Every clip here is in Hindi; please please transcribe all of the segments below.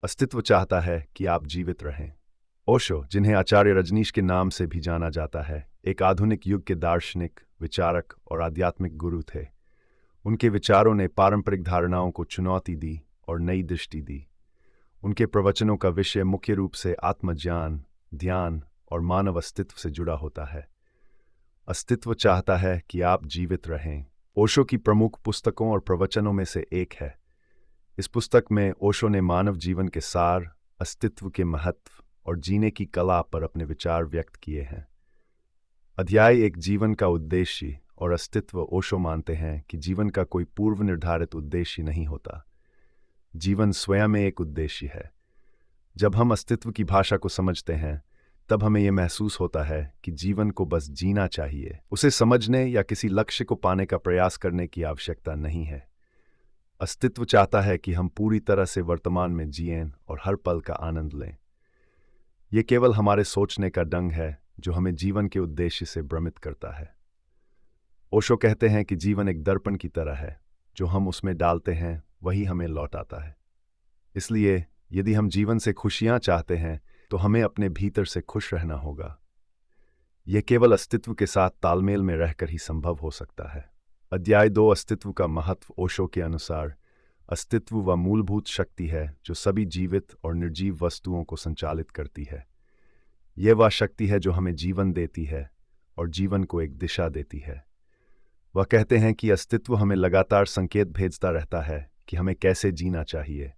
अस्तित्व चाहता है कि आप जीवित रहें। ओशो, जिन्हें आचार्य रजनीश के नाम से भी जाना जाता है, एक आधुनिक युग के दार्शनिक, विचारक और आध्यात्मिक गुरु थे। उनके विचारों ने पारंपरिक धारणाओं को चुनौती दी और नई दृष्टि दी। उनके प्रवचनों का विषय मुख्य रूप से आत्मज्ञान, ध्यान और मानव अस्तित्व से जुड़ा होता है। अस्तित्व चाहता है कि आप जीवित रहें ओशो की प्रमुख पुस्तकों और प्रवचनों में से एक है। इस पुस्तक में ओशो ने मानव जीवन के सार, अस्तित्व के महत्व और जीने की कला पर अपने विचार व्यक्त किए हैं। अध्याय एक जीवन का उद्देश्य और अस्तित्व। ओशो मानते हैं कि जीवन का कोई पूर्व निर्धारित उद्देश्य नहीं होता। जीवन स्वयं में एक उद्देश्य है। जब हम अस्तित्व की भाषा को समझते हैं, तब हमें यह महसूस होता है कि जीवन को बस जीना चाहिए। उसे समझने या किसी लक्ष्य को पाने का प्रयास करने की आवश्यकता नहीं है। अस्तित्व चाहता है कि हम पूरी तरह से वर्तमान में जिएं और हर पल का आनंद लें। यह केवल हमारे सोचने का ढंग है जो हमें जीवन के उद्देश्य से भ्रमित करता है। ओशो कहते हैं कि जीवन एक दर्पण की तरह है, जो हम उसमें डालते हैं वही हमें लौटाता है। इसलिए यदि हम जीवन से खुशियां चाहते हैं तो हमें अपने भीतर से खुश रहना होगा। यह केवल अस्तित्व के साथ तालमेल में रहकर ही संभव हो सकता है। अध्याय 2 अस्तित्व का महत्व। ओशो के अनुसार अस्तित्व वह मूलभूत शक्ति है जो सभी जीवित और निर्जीव वस्तुओं को संचालित करती है। यह वह शक्ति है जो हमें जीवन देती है और जीवन को एक दिशा देती है। वह कहते हैं कि अस्तित्व हमें लगातार संकेत भेजता रहता है कि हमें कैसे जीना चाहिए,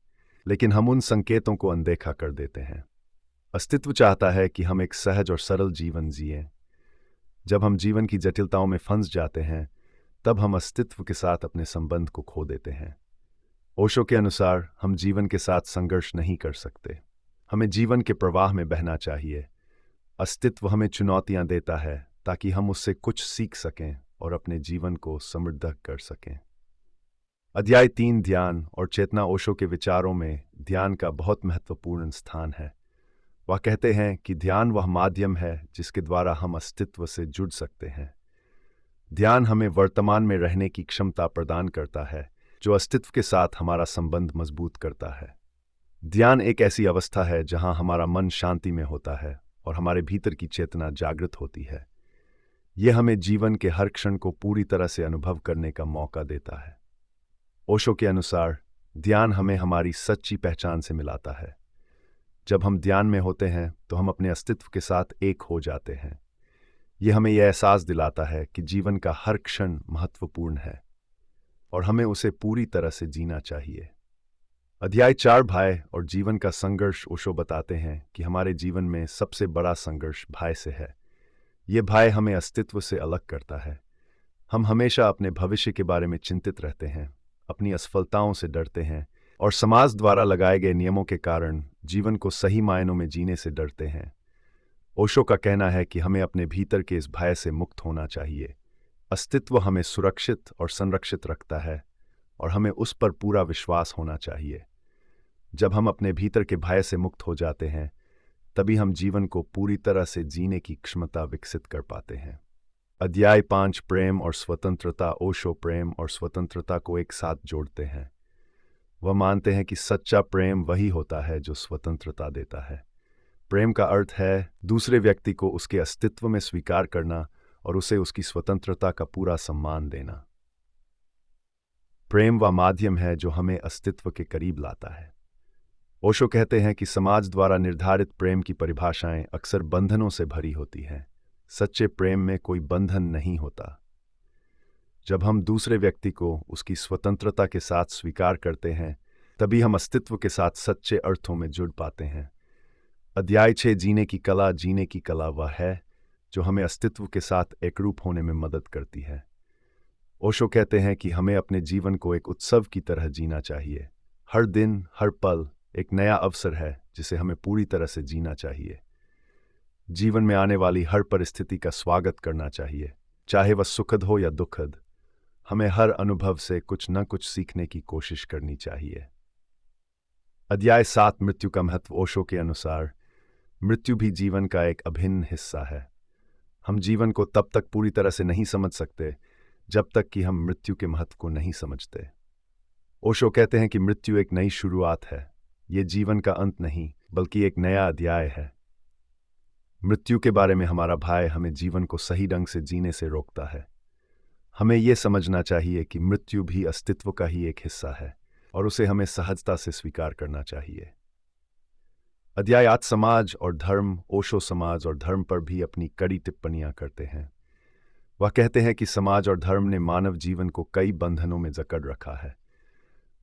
लेकिन हम उन संकेतों को अनदेखा कर देते हैं। अस्तित्व चाहता है कि हम एक सहज और सरल जीवन जिएं। जब हम जीवन की जटिलताओं में फंस जाते हैं, तब हम अस्तित्व के साथ अपने संबंध को खो देते हैं। ओशो के अनुसार हम जीवन के साथ संघर्ष नहीं कर सकते। हमें जीवन के प्रवाह में बहना चाहिए। अस्तित्व हमें चुनौतियां देता है ताकि हम उससे कुछ सीख सकें और अपने जीवन को समृद्ध कर सकें। अध्याय 3 ध्यान और चेतना। ओशो के विचारों में ध्यान का बहुत महत्वपूर्ण स्थान है। वह कहते हैं कि ध्यान वह माध्यम है जिसके द्वारा हम अस्तित्व से जुड़ सकते हैं। ध्यान हमें वर्तमान में रहने की क्षमता प्रदान करता है, जो अस्तित्व के साथ हमारा संबंध मजबूत करता है। ध्यान एक ऐसी अवस्था है जहां हमारा मन शांति में होता है और हमारे भीतर की चेतना जागृत होती है। यह हमें जीवन के हर क्षण को पूरी तरह से अनुभव करने का मौका देता है। ओशो के अनुसार ध्यान हमें हमारी सच्ची पहचान से मिलाता है। जब हम ध्यान में होते हैं तो हम अपने अस्तित्व के साथ एक हो जाते हैं। यह हमें यह एहसास दिलाता है कि जीवन का हर क्षण महत्वपूर्ण है और हमें उसे पूरी तरह से जीना चाहिए। अध्याय 4 भय और जीवन का संघर्ष। ओशो बताते हैं कि हमारे जीवन में सबसे बड़ा संघर्ष भय से है। यह भय हमें अस्तित्व से अलग करता है। हम हमेशा अपने भविष्य के बारे में चिंतित रहते हैं, अपनी असफलताओं से डरते हैं और समाज द्वारा लगाए गए नियमों के कारण जीवन को सही मायनों में जीने से डरते हैं। ओशो का कहना है कि हमें अपने भीतर के इस भय से मुक्त होना चाहिए। अस्तित्व हमें सुरक्षित और संरक्षित रखता है और हमें उस पर पूरा विश्वास होना चाहिए। जब हम अपने भीतर के भय से मुक्त हो जाते हैं, तभी हम जीवन को पूरी तरह से जीने की क्षमता विकसित कर पाते हैं। अध्याय 5 प्रेम और स्वतंत्रता। ओशो प्रेम और स्वतंत्रता को एक साथ जोड़ते हैं। वह मानते हैं कि सच्चा प्रेम वही होता है जो स्वतंत्रता देता है। प्रेम का अर्थ है दूसरे व्यक्ति को उसके अस्तित्व में स्वीकार करना और उसे उसकी स्वतंत्रता का पूरा सम्मान देना। प्रेम वह माध्यम है जो हमें अस्तित्व के करीब लाता है। ओशो कहते हैं कि समाज द्वारा निर्धारित प्रेम की परिभाषाएं अक्सर बंधनों से भरी होती हैं। सच्चे प्रेम में कोई बंधन नहीं होता। जब हम दूसरे व्यक्ति को उसकी स्वतंत्रता के साथ स्वीकार करते हैं, तभी हम अस्तित्व के साथ सच्चे अर्थों में जुड़ पाते हैं। अध्याय 6 जीने की कला। जीने की कला वह है जो हमें अस्तित्व के साथ एकरूप होने में मदद करती है। ओशो कहते हैं कि हमें अपने जीवन को एक उत्सव की तरह जीना चाहिए। हर दिन, हर पल एक नया अवसर है जिसे हमें पूरी तरह से जीना चाहिए। जीवन में आने वाली हर परिस्थिति का स्वागत करना चाहिए, चाहे वह सुखद हो या दुखद। हमें हर अनुभव से कुछ न कुछ सीखने की कोशिश करनी चाहिए। अध्याय 7 मृत्यु का महत्व। ओशो के अनुसार मृत्यु भी जीवन का एक अभिन्न हिस्सा है। हम जीवन को तब तक पूरी तरह से नहीं समझ सकते जब तक कि हम मृत्यु के महत्व को नहीं समझते। ओशो कहते हैं कि मृत्यु एक नई शुरुआत है। ये जीवन का अंत नहीं, बल्कि एक नया अध्याय है। मृत्यु के बारे में हमारा भय हमें जीवन को सही ढंग से जीने से रोकता है। हमें यह समझना चाहिए कि मृत्यु भी अस्तित्व का ही एक हिस्सा है और उसे हमें सहजता से स्वीकार करना चाहिए। अध्याय आज समाज और धर्म, ओशो समाज और धर्म पर भी अपनी कड़ी टिप्पणियां करते हैं। वह कहते हैं कि समाज और धर्म ने मानव जीवन को कई बंधनों में जकड़ रखा है।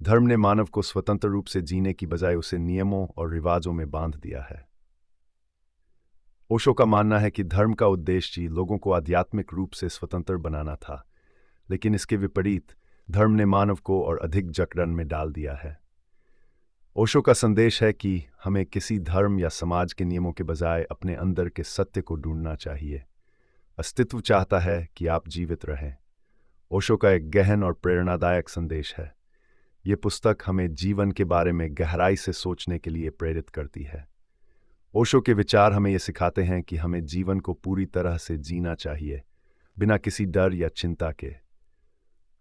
धर्म ने मानव को स्वतंत्र रूप से जीने की बजाय उसे नियमों और रिवाजों में बांध दिया है। ओशो का मानना है कि धर्म का उद्देश्य ही लोगों को आध्यात्मिक रूप से स्वतंत्र बनाना था, लेकिन इसके विपरीत धर्म ने मानव को और अधिक जकड़न में डाल दिया है। ओशो का संदेश है कि हमें किसी धर्म या समाज के नियमों के बजाय अपने अंदर के सत्य को ढूंढना चाहिए। अस्तित्व चाहता है कि आप जीवित रहें। ओशो का एक गहन और प्रेरणादायक संदेश है। ये पुस्तक हमें जीवन के बारे में गहराई से सोचने के लिए प्रेरित करती है। ओशो के विचार हमें ये सिखाते हैं कि हमें जीवन को पूरी तरह से जीना चाहिए, बिना किसी डर या चिंता के।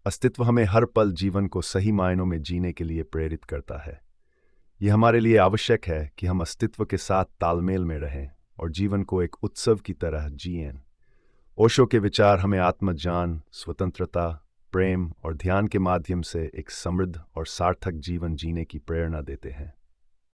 अस्तित्व हमें हर पल जीवन को सही मायनों में जीने के लिए प्रेरित करता है। यह हमारे लिए आवश्यक है कि हम अस्तित्व के साथ तालमेल में रहें और जीवन को एक उत्सव की तरह जिएं। ओशो के विचार हमें आत्मज्ञान, स्वतंत्रता, प्रेम और ध्यान के माध्यम से एक समृद्ध और सार्थक जीवन जीने की प्रेरणा देते हैं।